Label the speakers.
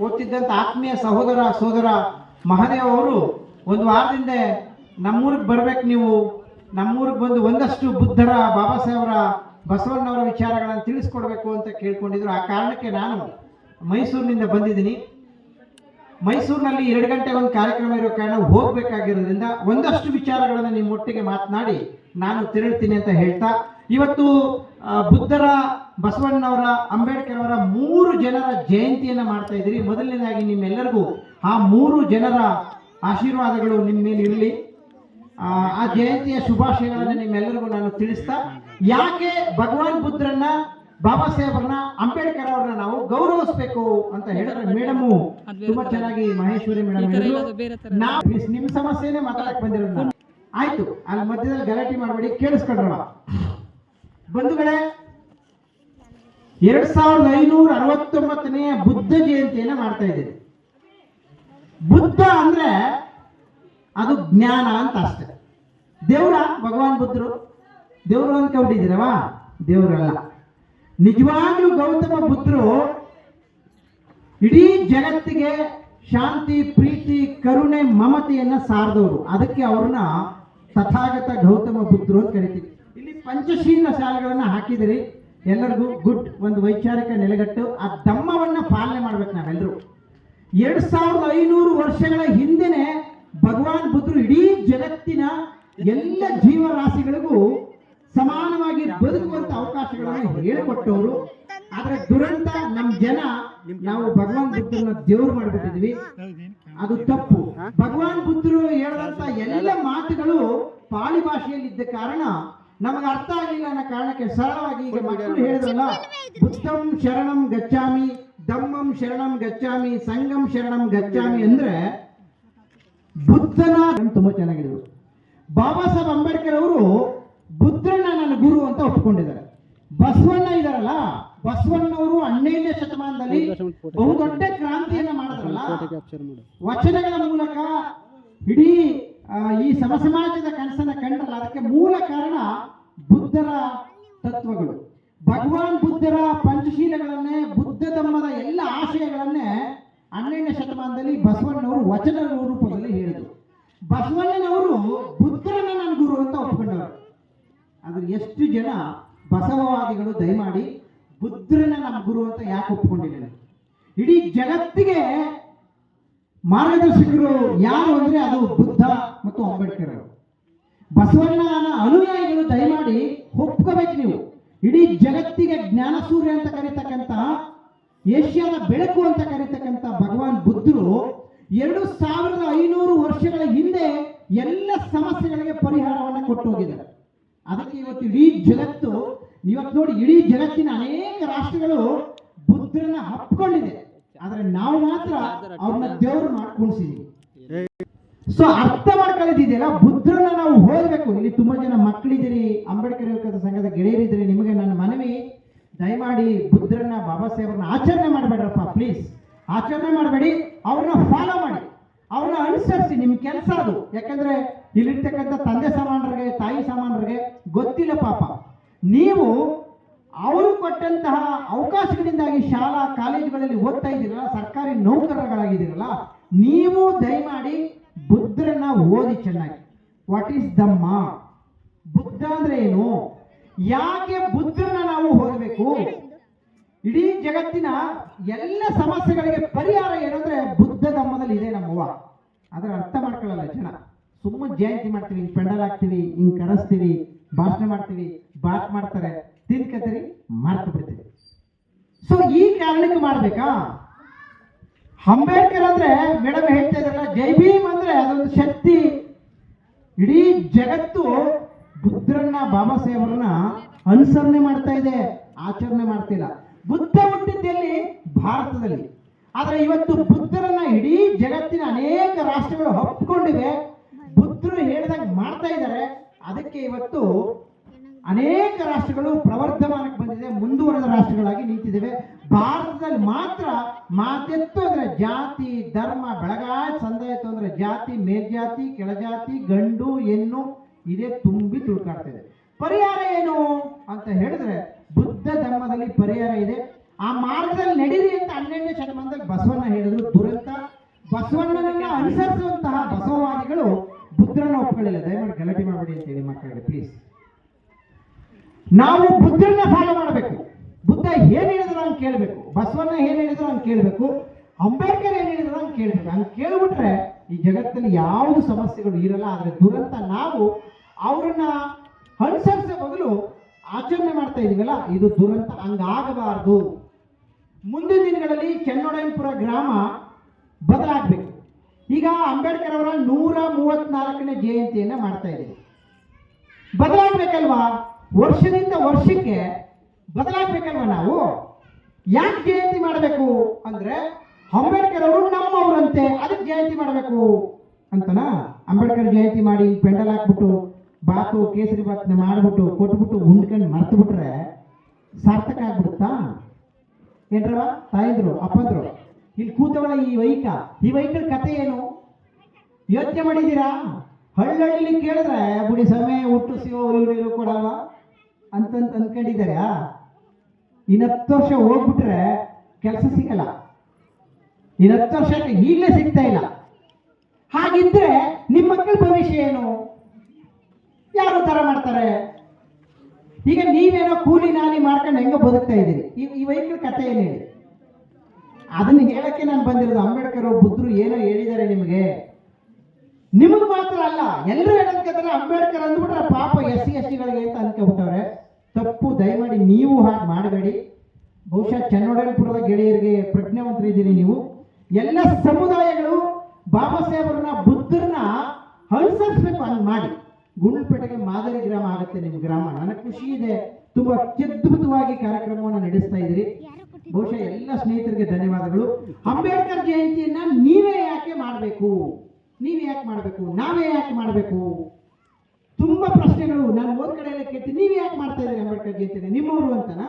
Speaker 1: ಓದ್ತಿದ್ದಂತ ಆತ್ಮೀಯ ಸಹೋದರ ಸೋದರ ಮಹಾದೇವ್ ಅವರು ಒಂದು ವಾರದಿಂದ ನಮ್ಮೂರಿಗೆ ಬರ್ಬೇಕು, ನೀವು ನಮ್ಮೂರಿಗೆ ಬಂದು ಒಂದಷ್ಟು ಬುದ್ಧರ, ಬಾಬಾ ಸಾಹೇಬರ, ಬಸವಣ್ಣವರ ವಿಚಾರಗಳನ್ನು ತಿಳಿಸ್ಕೊಡ್ಬೇಕು ಅಂತ ಕೇಳ್ಕೊಂಡಿದ್ರು. ಆ ಕಾರಣಕ್ಕೆ ನಾನು ಮೈಸೂರಿನಿಂದ ಬಂದಿದ್ದೀನಿ. ಮೈಸೂರಿನಲ್ಲಿ 2 ಗಂಟೆಗೆ ಒಂದು ಕಾರ್ಯಕ್ರಮ ಇರೋ ಕಾರಣ ಹೋಗ್ಬೇಕಾಗಿರೋದ್ರಿಂದ ಒಂದಷ್ಟು ವಿಚಾರಗಳನ್ನು ನಿಮ್ಮೊಟ್ಟಿಗೆ ಮಾತನಾಡಿ ನಾನು ತೆರಳ್ತೀನಿ ಅಂತ ಹೇಳ್ತಾ, ಇವತ್ತು ಬುದ್ಧರ, ಬಸವಣ್ಣವರ, ಅಂಬೇಡ್ಕರ್ ಅವರ 3 ಜನರ ಜಯಂತಿಯನ್ನು ಮಾಡ್ತಾ ಇದ್ದೀರಿ. ಮೊದಲನೇದಾಗಿ ನಿಮ್ಮೆಲ್ಲರಿಗೂ ಆ 3 ಜನರ ಆಶೀರ್ವಾದಗಳು ನಿಮ್ಮ ಮೇಲೆ ಇರಲಿ. ಆ ಜಯಂತಿಯ ಶುಭಾಶಯಗಳನ್ನು ನಿಮ್ಮೆಲ್ಲರಿಗೂ ನಾನು ತಿಳಿಸ್ತಾ, ಯಾಕೆ ಭಗವಾನ್ ಬುದ್ಧರನ್ನ, ಬಾಬಾ ಸಾಹೇಬ್ರನ್ನ, ಅಂಬೇಡ್ಕರ್ ಅವ್ರನ್ನ ನಾವು ಗೌರವಿಸಬೇಕು ಅಂತ ಹೇಳಿದ್ರೆ ಮೇಡಮ್ ತುಂಬಾ ಚೆನ್ನಾಗಿ ಮಹೇಶ್ವರಿ ಮೇಡಮ್ ಹೇಳಿದ್ರು. ನಾವು ನಿಮ್ ಸಮಸ್ಯೆನೇ ಮಾತಾಡಕ್ ಬಂದಿರೋದು. ಆಯ್ತು, ಅಲ್ಲಿ ಮಧ್ಯದಲ್ಲಿ ಗಲಾಟೆ ಮಾಡಬೇಡಿ, ಕೇಳಿಸ್ಕೊಂಡ್ರಲ್ಲ ಬಂಧುಗಳೇ. 2569ನೇ ಬುದ್ಧ ಜಯಂತಿಯನ್ನ ಮಾಡ್ತಾ ಇದ್ದೀವಿ. ಬುದ್ಧ ಅಂದ್ರೆ ಅದು ಜ್ಞಾನ ಅಂತ ಅಷ್ಟೇ. ದೇವ್ರ ಭಗವಾನ್ ಬುದ್ಧರು ದೇವ್ರು ಅನ್ಕೊಂಡಿದ್ದೀರವಾ? ದೇವರಲ್ಲ. ನಿಜವಾಗ್ಲೂ ಗೌತಮ ಬುದ್ಧರು ಇಡೀ ಜಗತ್ತಿಗೆ ಶಾಂತಿ, ಪ್ರೀತಿ, ಕರುಣೆ, ಮಮತೆಯನ್ನ ಸಾರದವರು. ಅದಕ್ಕೆ ಅವ್ರನ್ನ ತಥಾಗತ ಗೌತಮ ಬುದ್ಧರು ಅಂತ ಕರಿತೀವಿ. ಇಲ್ಲಿ ಪಂಚಶೀಲ ಶಾಲೆಗಳನ್ನ ಹಾಕಿದಿರಿ, ಎಲ್ಲರಿಗೂ ಗುಡ್. ಒಂದು ವೈಚಾರಿಕ ನೆಲೆಗಟ್ಟು, ಆ ಧಮ್ಮವನ್ನ ಪಾಲನೆ ಮಾಡ್ಬೇಕು ನಾವೆಲ್ಲರೂ. 2500 ವರ್ಷಗಳ ಹಿಂದೆನೆ ಭಗವಾನ್ ಬುದ್ಧರು ಇಡೀ ಜಗತ್ತಿನ ಎಲ್ಲ ಜೀವರಾಶಿಗಳಿಗೂ ಸಮಾನವಾಗಿ ಬದುಕುವಂತ ಅವಕಾಶಗಳನ್ನು ಹೇಳಿಕೊಟ್ಟವರು. ಆದ್ರೆ ದುರಂತ, ನಮ್ಮ ಜನ ನಾವು ಭಗವಾನ್ ಬುದ್ಧರನ್ನ ದೇವ್ರು ಮಾಡಿಬಿಟ್ಟಿದ್ವಿ. ಅದು ತಪ್ಪು. ಭಗವಾನ್ ಬುದ್ಧರು ಹೇಳಿದಂತ ಎಲ್ಲ ಮಾತುಗಳು ಪಾಳಿ ಭಾಷೆಯಲ್ಲಿ ಇದ್ದ ಕಾರಣ ನಮಗೆ ಅರ್ಥ ಆಗಲಿಲ್ಲ ಅನ್ನೋ ಕಾರಣಕ್ಕೆ ಸರಳವಾಗಿ ಈಗ ಮಕ್ಕಳು ಹೇಳಿದ್ರಲ್ಲ, ಬುದ್ಧಂ ಶರಣಂ ಗಚ್ಚಾಮಿ, ಧಮ್ಮಂ ಶರಣಂ ಗಚ್ಚಾಮಿ, ಸಂಘಂ ಶರಣಂ ಗಚ್ಚಾಮಿ ಅಂದ್ರೆ ಬುದ್ಧನ ತುಂಬಾ ಚೆನ್ನಾಗಿದ್ರು. ಬಾಬಾ ಸಾಹೇಬ್ ಅಂಬೇಡ್ಕರ್ ಅವರು ಬುದ್ಧರನ್ನ ನನ್ನ ಗುರು ಅಂತ ಒಪ್ಪಿಕೊಂಡಿದ್ದಾರೆ. ಬಸವಣ್ಣ ಇದಾರಲ್ಲ, ಬಸವಣ್ಣವರು 12ನೇ ಶತಮಾನದಲ್ಲಿ ಬಹುದೊಡ್ಡ ಕ್ರಾಂತಿಯನ್ನ ಮಾಡಿದ್ರಲ್ಲ, ವಚನಗಳ ಮೂಲಕ ಇಡೀ ಈ ಸಮಾಜದ ಕನಸನ್ನ ಕಂಡ್ರಲ್ಲ, ಅದಕ್ಕೆ ಮೂಲ ಕಾರಣ ಬುದ್ಧರ ತತ್ವಗಳು. ಭಗವಾನ್ ಬುದ್ಧರ ಪಂಚಶೀಲಗಳನ್ನೇ, ಬುದ್ಧ ಧಮ್ಮದ ಎಲ್ಲ ಆಶಯಗಳನ್ನೇ 12ನೇ ಶತಮಾನದಲ್ಲಿ ಬಸವಣ್ಣವರು ವಚನ ರೂಪದಲ್ಲಿ ಹೇಳಿದರು. ಬಸವಣ್ಣನವರು ಬುದ್ಧರನ್ನ ನನ್ನ ಗುರು ಅಂತ ಒಪ್ಕೊಂಡವರು. ಆದ್ರೆ ಎಷ್ಟು ಜನ ಬಸವವಾದಿಗಳು ದಯಮಾಡಿ ಬುದ್ಧರನ್ನ ನಮ್ಮ ಗುರು ಅಂತ ಯಾಕೆ ಒಪ್ಕೊಂಡಿಲ್ಲ? ಇಡೀ ಜಗತ್ತಿಗೆ ಮಾರ್ಗದರ್ಶಕರು ಯಾರು ಅಂದ್ರೆ ಅದು ಬುದ್ಧ ಮತ್ತು ಅಂಬೇಡ್ಕರ್ ಅವರು. ಬಸವಣ್ಣನ ಅನುಯಾಯಿಗಳು ದಯಮಾಡಿ ಒಪ್ಕೋಬೇಕು ನೀವು. ಇಡೀ ಜಗತ್ತಿಗೆ ಜ್ಞಾನ ಸೂರ್ಯ ಅಂತ ಕರೀತಕ್ಕಂಥ, ಏಷ್ಯಾದ ಬೆಳಕು ಅಂತ ಕರೀತಕ್ಕಂಥ ಭಗವಾನ್ ಬುದ್ಧರು 2500 ವರ್ಷಗಳ ಹಿಂದೆ ಎಲ್ಲ ಸಮಸ್ಯೆಗಳಿಗೆ ಪರಿಹಾರವನ್ನು ಕೊಟ್ಟು ಹೋಗಿದ್ದಾರೆ. ಅದಕ್ಕೆ ಇವತ್ತು ಇಡೀ ಜಗತ್ತು, ಇವತ್ತು ನೋಡಿ, ಇಡೀ ಜಗತ್ತಿನ ಅನೇಕ ರಾಷ್ಟ್ರಗಳು ಬುದ್ಧರನ್ನ ಹಪ್ಕೊಂಡಿದೆ. ಆದ್ರೆ ನಾವು ಮಾತ್ರ ಅವ್ರನ್ನ ದೇವರು ಮಾಡ್ಕೊಂಡಿದ್ದೀವಿ. ಸೊ ಅರ್ಥ ಮಾಡ್ಕೊಳ್ಳೋದಿದೆಯಲ್ಲ, ಬುದ್ಧರನ್ನ ನಾವು ಹೋಗ್ಬೇಕು. ಇಲ್ಲಿ ತುಂಬಾ ಜನ ಮಕ್ಕಳಿದ್ದೀರಿ, ಅಂಬೇಡ್ಕರ್ ಯುವಕರ ಸಂಘದ ಗೆಳೆಯರಿದ್ದೀರಿ. ನಿಮಗೆ ನನ್ನ ಮನವಿ, ದಯಮಾಡಿ ಬುದ್ಧರನ್ನ, ಬಾಬಾ ಸಾಹೇಬ್ರನ್ನ ಆಚರಣೆ ಮಾಡಬೇಡ್ರಪ್ಪ, ಪ್ಲೀಸ್ ಆಚರಣೆ ಮಾಡಬೇಡಿ. ಅವ್ರನ್ನ ಫಾಲೋ ಮಾಡಿ, ಅವ್ರನ್ನ ಅನುಸರಿಸಿ. ನಿಮ್ ಕೆಲಸ ಅದು. ಯಾಕಂದ್ರೆ ಇಲ್ಲಿರ್ತಕ್ಕಂಥ ತಂದೆ ಸಮಾನರಿಗೆ, ತಾಯಿ ಸಮಾನರಿಗೆ ಗೊತ್ತಿಲ್ಲ ಪಾಪ. ನೀವು ಅವರು ಕೊಟ್ಟಂತಹ ಅವಕಾಶಗಳಿಂದಾಗಿ ಶಾಲಾ ಕಾಲೇಜುಗಳಲ್ಲಿ ಓದ್ತಾ ಇದ್ದೀರಲ್ಲ, ಸರ್ಕಾರಿ ನೌಕರರಾಗಿದ್ದೀರಲ್ಲ, ನೀವು ದಯಮಾಡಿ ಬುದ್ಧರನ್ನ ಓದಿ ಚೆನ್ನಾಗಿ. ವಾಟ್ ಈಸ್ ಧಮ್ಮ? ಬುದ್ಧ ಅಂದ್ರೆ ಏನು? ಯಾಕೆ ಬುದ್ಧರನ್ನ ನಾವು ಓದಬೇಕು? ಇಡೀ ಜಗತ್ತಿನ ಎಲ್ಲ ಸಮಸ್ಯೆಗಳಿಗೆ ಪರಿಹಾರ ಏನಂದ್ರೆ ಬುದ್ಧ ಧಮ್ಮದಲ್ಲಿ ಇದೆ ನಮ್ಮವ್ವ. ಅದರ ಅರ್ಥ ಮಾಡ್ಕೊಳ್ಳಲ್ಲ ಜನ. ಸುಮ್ಮನೆ ಜಯಂತಿ ಮಾಡ್ತೀವಿ, ಹಿಂಗ್ ಪೆಂಡಲ್ ಹಾಕ್ತಿವಿ, ಹಿಂಗ್ ಕರೆಸ್ತೀವಿ, ಭಾಷಣ ಮಾಡ್ತೀವಿ, ಬಾತ್ ಮಾಡ್ತಾರೆ, ತಿನ್ಕತ್ತೀರಿ, ಮಾರ್ತು ಬಿಡ್ತೀವಿ. ಸೊ ಈ ಕಾರಣಕ್ಕೆ ಮಾಡ್ಬೇಕಾ? ಅಂಬೇಡ್ಕರ್ ಅಂದ್ರೆ ಮೇಡಮ್ ಹೇಳ್ತಾ ಇದ್ರಲ್ಲ, ಜೈ ಭೀಮ್ ಅಂದ್ರೆ ಅದೊಂದು ಶಕ್ತಿ. ಇಡೀ ಜಗತ್ತು ಬುದ್ಧರನ್ನ, ಬಾಬಾ ಸಾಹೇಬ್ರನ್ನ ಅನುಸರಣೆ ಮಾಡ್ತಾ ಇದೆ, ಆಚರಣೆ ಮಾಡ್ತಿಲ್ಲ. ಬುದ್ಧ ಹುಟ್ಟಿದ್ದಲ್ಲಿ ಭಾರತದಲ್ಲಿ. ಆದ್ರೆ ಇವತ್ತು ಬುದ್ಧರನ್ನ ಇಡೀ ಜಗತ್ತಿನ ಅನೇಕ ರಾಷ್ಟ್ರಗಳು ಒಪ್ಪಿಕೊಂಡಿವೆ, ಬುದ್ಧರು ಹೇಳಿದಾಗ ಮಾಡ್ತಾ ಇದ್ದಾರೆ. ಅದಕ್ಕೆ ಇವತ್ತು ಅನೇಕ ರಾಷ್ಟ್ರಗಳು ಪ್ರವರ್ಧಮಾನಕ್ಕೆ ಬಂದಿದೆ, ಮುಂದುವರೆದ ರಾಷ್ಟ್ರಗಳಾಗಿ ನಿಂತಿದ್ದೇವೆ. ಭಾರತದಲ್ಲಿ ಮಾತ್ರ ಮಾತೆತ್ತು ಅಂದ್ರೆ ಜಾತಿ ಧರ್ಮ ಬೆಳಗಾಯ ಸಂದಾಯಿತು ಅಂದ್ರೆ ಜಾತಿ, ಮೇಲ್ಜಾತಿ, ಕೆಳಜಾತಿ, ಗಂಡು ಹೆಣ್ಣು ಇದೇ ತುಂಬಿ ತುಳ್ಕಾಡ್ತಿದೆ. ಪರಿಹಾರ ಏನು ಅಂತ ಹೇಳಿದ್ರೆ ಬುದ್ಧ ಧರ್ಮದಲ್ಲಿ ಪರಿಹಾರ ಇದೆ. ಆ ಮಾರ್ಗದಲ್ಲಿ ನಡೀರಿ ಅಂತ 12ನೇ ಶತಮಾನದಲ್ಲಿ ಬಸವಣ್ಣ ಹೇಳಿದ್ರು. ದುರಂತ ಬಸವಣ್ಣನನ್ನ ಅನುಸರಿಸುವಂತಹ ಬಸವವಾದಿಗಳು ಬುದ್ಧರನ್ನ ಒಪ್ಕೊಳ್ಳಿಲ್ಲ. ದಯಮಾಡಿ ಗಲಾಟೆ ಮಾಡಬೇಡಿ ಅಂತ ಹೇಳಿ ಮಕ್ಕಳಿಗೆ ಪ್ಲೀಸ್. ನಾವು ಬುದ್ಧರನ್ನ ಫಾಲೋ ಮಾಡಬೇಕು. ಬುದ್ಧ ಏನ್ ಹೇಳಿದ್ರು ಹಂಗೆ ಕೇಳಬೇಕು, ಬಸವಣ್ಣ ಏನ್ ಹೇಳಿದ್ರು ಹಂಗೆ ಕೇಳಬೇಕು, ಅಂಬೇಡ್ಕರ್ ಏನ್ ಹೇಳಿದ್ರು ಹಂಗೆ ಕೇಳಬೇಕು. ಹಂಗೆ ಕೇಳ್ಬಿಟ್ರೆ ಈ ಜಗತ್ತಲ್ಲಿ ಯಾವುದು ಸಮಸ್ಯೆಗಳು ಇರಲ್ಲ. ಆದ್ರೆ ದುರಂತ ನಾವು ಅವರನ್ನ ಅನುಸರಿಸೋ ಬದಲು ಆಚರಣೆ ಮಾಡ್ತಾ ಇದೀವಲ್ಲ, ಇದು ದುರಂತ. ಹಂಗಾಗಬಾರ್ದು. ಮುಂದಿನ ದಿನಗಳಲ್ಲಿ ಚೆನ್ನೊಡಯನಪುರ ಗ್ರಾಮ ಬದಲಾಗಬೇಕು. ಈಗ ಅಂಬೇಡ್ಕರ್ ಅವರ 134ನೇ ಜಯಂತಿಯನ್ನ ಮಾಡ್ತಾ ಇದ್ದೀವಿ. ಬದಲಾಗಬೇಕಲ್ವಾ? ವರ್ಷದಿಂದ ವರ್ಷಕ್ಕೆ ಬದಲಾಗಬೇಕಲ್ವಾ? ನಾವು ಯಾಕೆ ಜಯಂತಿ ಮಾಡಬೇಕು ಅಂದ್ರೆ ಅಂಬೇಡ್ಕರ್ ಅವರು ನಮ್ಮವರಂತೆ, ಅದಕ್ಕೆ ಜಯಂತಿ ಮಾಡಬೇಕು ಅಂತನ. ಅಂಬೇಡ್ಕರ್ ಜಯಂತಿ ಮಾಡಿ ಪೆಂಡಲ್ ಹಾಕ್ಬಿಟ್ಟು ಬಾತು ಕೇಸರಿ ಬಾತ್ನ ಮಾಡ್ಬಿಟ್ಟು ಕೊಟ್ಬಿಟ್ಟು ಉಂಡ್ಕೊಂಡು ಮರ್ತು ಬಿಟ್ರೆ ಸಾರ್ಥಕ ಆಗ್ಬಿಡುತ್ತಾ? ಏನ್ರವ ತಾಯಿದ್ರು ಅಪ್ಪಂದ್ರು ಇಲ್ಲಿ ಕೂತವಳ ಈ ವೈಕಲ್ ಕತೆ ಏನು ಯೋಚನೆ ಮಾಡಿದ್ದೀರಾ? ಹಳ್ಳಿ ಕೇಳಿದ್ರೆ ಬುಡಿ ಸಮಯ ಹುಟ್ಟು ಸಿಗೋ ನೀರು ಕೊಡವ ಅಂತ ಅಂದ್ಕೊಂಡಿದ್ದಾರೆ. ಇನ್ನು 10 ವರ್ಷ ಹೋಗ್ಬಿಟ್ರೆ ಕೆಲಸ ಸಿಗಲ್ಲ. ಇನ್ನು 10 ವರ್ಷಕ್ಕೆ ಈಗಲೇ ಸಿಗ್ತಾ ಇಲ್ಲ. ಹಾಗಿದ್ರೆ ನಿಮ್ಮ ಮಕ್ಕಳ ಭವಿಷ್ಯ ಏನು? ಯಾರು ತರ ಮಾಡ್ತಾರೆ? ಈಗ ನೀವೇನೋ ಕೂಲಿ ನಾಲಿ ಮಾಡ್ಕೊಂಡು ಹೆಂಗೋ ಬದುಕ್ತಾ ಇದ್ದೀರಿ. ಈ ವೈಕಲ್ ಕಥೆ ಏನು ಹೇಳಿ? ಅದನ್ನ ಹೇಳಕ್ಕೆ ನಾನು ಬಂದಿರೋದು. ಅಂಬೇಡ್ಕರ್ ಬುದ್ಧರು ಏನೋ ಹೇಳಿದ್ದಾರೆ ನಿಮಗೆ, ನಿಮಗೆ ಮಾತ್ರ ಅಲ್ಲ, ಎಲ್ಲರೂ ಏನಂತಾರೆ ಅಂಬೇಡ್ಕರ್ ಅಂದ್ಬಿಟ್ರೆ ಪಾಪ SC STಗಳಿಗೆ ಅಂತ ಅನ್ಕೊಂಡ್ಬಿಟ್ಟವ್ರೆ. ತಪ್ಪು. ದಯಮಾಡಿ ನೀವು ಹಾಗೆ ಮಾಡಬೇಡಿ. ಬಹುಶಃ ಚೆನ್ನೊಡಯನಪುರದ ಗೆಳೆಯರಿಗೆ ಪ್ರಜ್ಞಾವಂತರಿದ್ದೀರಿ ನೀವು. ಎಲ್ಲ ಸಮುದಾಯಗಳು ಬಾಬಾ ಸಾಹೇಬರನ್ನ ಬುದ್ಧರನ್ನ ಅನುಸರಿಸಬೇಕು. ಹಂಗೆ ಮಾಡಿ ಗುಂಡ್ಲುಪೇಟೆಗೆ ಮಾದರಿ ಗ್ರಾಮ ಆಗುತ್ತೆ ನಿಮ್ಮ ಗ್ರಾಮ. ನನಗೆ ಖುಷಿ ಇದೆ. ತುಂಬಾ ಅತ್ಯದ್ಭುತವಾಗಿ ಕಾರ್ಯಕ್ರಮವನ್ನು ನಡೆಸ್ತಾ ಇದ್ದೀರಿ. ಬಹುಶಃ ಎಲ್ಲ ಸ್ನೇಹಿತರಿಗೆ ಧನ್ಯವಾದಗಳು. ಅಂಬೇಡ್ಕರ್ ಜಯಂತಿಯನ್ನ ನೀವೇ ಯಾಕೆ ಮಾಡಬೇಕು? ನಾವೇ ಯಾಕೆ ಮಾಡಬೇಕು? ತುಂಬಾ ಪ್ರಶ್ನೆಗಳು ನಾನು ಒಂದ್ ಕಡೆಯಲ್ಲೇ ಕೇಳ್ತೀನಿ. ನೀವೇ ಯಾಕೆ ಮಾಡ್ತಾ ಇದ್ದೀರಿ ಅಂಬೇಡ್ಕರ್ ಜಯಂತಿ? ನಿಮ್ಮವರು ಅಂತನಾ?